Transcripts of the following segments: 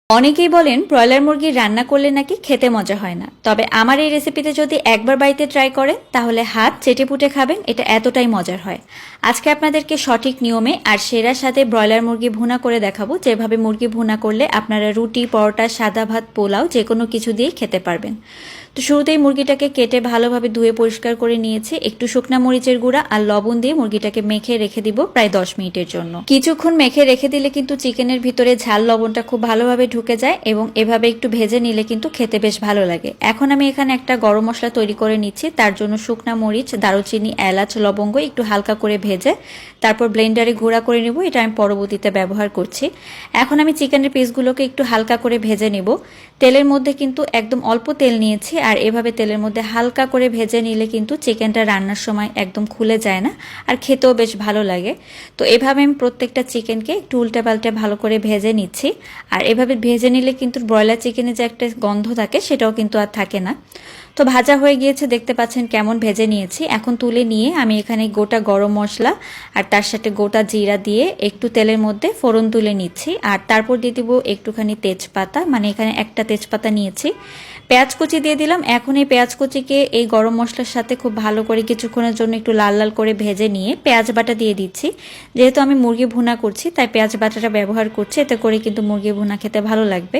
অনেকেই বলেন ব্রয়লার মুরগি রান্না করলে নাকি খেতে মজা হয় না, তবে আমার এই রেসিপিতে যদি একবার বাড়িতে ট্রাই করেন তাহলে হাত চেটেপুটে খাবেন, এটা এতটাই মজার হয়। আজকে আপনাদেরকে সঠিক নিয়মে আর সেরার সাথে ব্রয়লার মুরগি ভুনা করে দেখাবো, যেভাবে মুরগি ভুনা করলে আপনারা রুটি, পরোটা, সাদা ভাত, পোলাও যে কোনো কিছু দিয়েই খেতে পারবেন। তো শুরুতেই মুরগিটাকে কেটে ভালোভাবে ধুয়ে পরিষ্কার করে নিয়েছি। একটু শুকনা মরিচের গুঁড়া আর লবণ দিয়ে মুরগিটাকে মেখে রেখে দিব প্রায় 10 মিনিটের জন্য। কিছুক্ষণ মেখে রেখে দিলে কিন্তু চিকেনের ভিতরে ঝাল লবণটা খুব ভালোভাবে ঢুকে যায় এবং এভাবে একটু ভেজে নিলে কিন্তু খেতে বেশ ভালো লাগে। এখন আমি এখানে একটা গরম মশলা তৈরি করে নিচ্ছি। তার জন্য শুকনা মরিচ, দারুচিনি, এলাচ, লবঙ্গ একটু হালকা করে ভেজে তারপর ব্লেন্ডারে গুঁড়া করে নেব। এটা আমি পরবর্তীতে ব্যবহার করছি। এখন আমি চিকেনের পিসগুলোকে একটু হালকা করে ভেজে নেব। তেলের মধ্যে কিন্তু একদম অল্প তেল নিয়েছি, আর এভাবে তেলের মধ্যে হালকা করে ভেজে নিলে কিন্তু চিকেনটা রান্নার সময় একদম খুলে যায় না আর খেতেও বেশ ভালো লাগে। তো এভাবে আমি প্রত্যেকটা চিকেনকে একটু উল্টে পাল্টে ভালো করে ভেজে নিচ্ছি। আর এভাবে ভেজে নিলে কিন্তু ব্রয়লার চিকেনে যে একটা গন্ধ থাকে সেটাও কিন্তু আর থাকে না। তো ভাজা হয়ে গিয়েছে, দেখতে পাচ্ছেন কেমন ভেজে নিয়েছি। এখন তুলে নিয়ে আমি এখানে গোটা গরম মশলা আর তার সাথে গোটা জিরা দিয়ে একটু তেলের মধ্যে ফোড়ন তুলে নিচ্ছি। আর তারপর দিয়ে দিব একটুখানি তেজপাতা, মানে এখানে একটা তেজপাতা নিয়েছি। পেঁয়াজ কুচি দিয়ে দিলাম। এখন এই পেঁয়াজ কুচিকে এই গরম মশলার সাথে খুব ভালো করে কিছুক্ষণের জন্য একটু লাল লাল করে ভেজে নিয়ে পেঁয়াজ বাটা দিয়ে দিচ্ছি। যেহেতু আমি মুরগি ভুনা করছি তাই পেঁয়াজ বাটাটা ব্যবহার করছি, এতে করে কিন্তু মুরগি ভুনা খেতে ভালো লাগবে।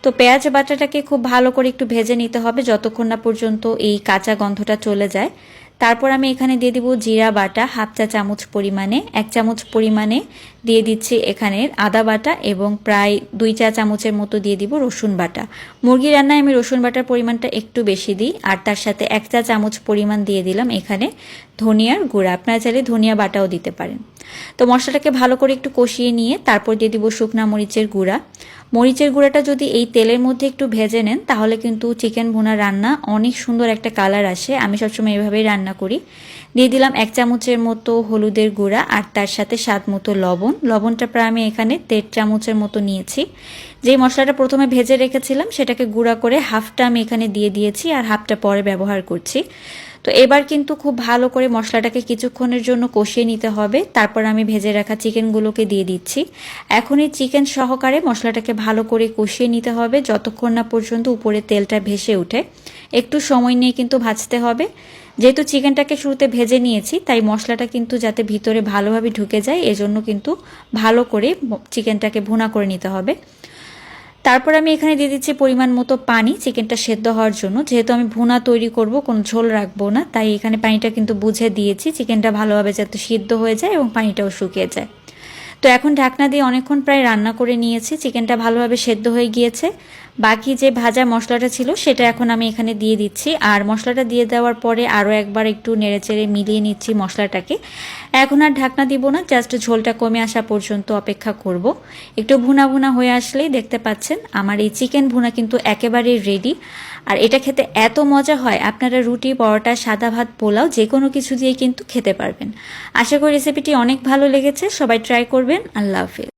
তো পেঁয়াজ বাটাটাকে খুব ভালো করে একটু ভেজে নিতে হবে যতক্ষণ না পর্যন্ত এই কাঁচা গন্ধটা চলে যায়। তারপর আমি এখানে দিয়ে দিব জিরা বাটা হাফ চা চামচ পরিমাণে, 1 চামচ পরিমাণে দিয়ে দিচ্ছি এখানে আদা বাটা এবং প্রায় 2 চা চামচের মতো দিয়ে দিব রসুন বাটা। মুরগি রান্নায় আমি রসুন বাটার পরিমাণটা একটু বেশি দিই। আর তার সাথে 1 চা চামচ পরিমাণ দিয়ে দিলাম এখানে ধনিয়ার গুঁড়া, আপনারা চাইলে ধনিয়া বাটাও দিতে পারেন। তো মশলাটাকে ভালো করে একটু কষিয়ে নিয়ে তারপর দিয়ে দিব শুকনা মরিচের গুঁড়া। মরিচের গুঁড়াটা যদি এই তেলের মধ্যে একটু ভেজে নেন তাহলে কিন্তু চিকেন ভুনা রান্না অনেক সুন্দর একটা কালার আসে। আমি সবসময় এভাবেই রান্না করি। দিয়ে দিলাম 1 চামচের মতো হলুদের গুঁড়া আর তার সাথে স্বাদ মতো লবণ। লবণটা প্রায় আমি এখানে 1.5 চামচের মতো নিয়েছি। যে মশলাটা প্রথমে ভেজে রেখেছিলাম সেটাকে গুঁড়া করে হাফটা আমি এখানে দিয়ে দিয়েছি আর হাফটা পরে ব্যবহার করছি। তো এবার কিন্তু খুব ভালো করে মশলাটাকে কিছুক্ষণের জন্য কষিয়ে নিতে হবে। তারপর আমি ভেজে রাখা চিকেনগুলোকে দিয়ে দিচ্ছি। এখন এই চিকেন সহকারে মশলাটাকে ভালো করে কষিয়ে নিতে হবে যতক্ষণ না পর্যন্ত উপরে তেলটা ভেসে ওঠে। একটু সময় নিয়ে কিন্তু ভাজতে হবে। যেহেতু চিকেনটাকে শুরুতে ভেজে নিয়েছি তাই মশলাটা কিন্তু যাতে ভিতরে ভালোভাবে ঢুকে যায় এজন্য কিন্তু ভালো করে চিকেনটাকে ভুনা করে নিতে হবে। তারপর আমি এখানে দিয়ে দিচ্ছি পরিমাণ মতো পানি চিকেনটা সেদ্ধ হওয়ার জন্য। যেহেতু আমি ভুনা তৈরি করব, কোনো ঝোল রাখবো না, তাই এখানে পানিটা কিন্তু বুঝে দিয়েছি চিকেনটা ভালোভাবে যাতে সিদ্ধ হয়ে যায় এবং পানিটাও শুকিয়ে যায়। তো এখন ঢাকনা দিয়ে অনেকক্ষণ প্রায় রান্না করে নিয়েছি, চিকেনটা ভালোভাবে সেদ্ধ হয়ে গিয়েছে। বাকি যে ভাজা মশলাটা ছিল সেটা এখন আমি এখানে দিয়ে দিচ্ছি। আর মশলাটা দিয়ে দেওয়ার পরে আরও একবার একটু নেড়েচেড়ে মিলিয়ে নিচ্ছি মশলাটাকে। এখন আর ঢাকনা দিব না, জাস্ট ঝোলটা কমে আসা পর্যন্ত অপেক্ষা করব। একটু ভুনা ভুনা হয়ে আসলেই দেখতে পাচ্ছেন আমার এই চিকেন ভুনা কিন্তু একেবারেই রেডি। আর এটা খেতে এত মজা হয়, আপনারা রুটি, পরোটা, সাদা ভাত, পোলাও যে কোনো কিছু দিয়ে কিন্তু খেতে পারবেন। আশা করি রেসিপিটি অনেক ভালো লেগেছে, সবাই ট্রাই করবেন। আল্লাহ হাফেজ।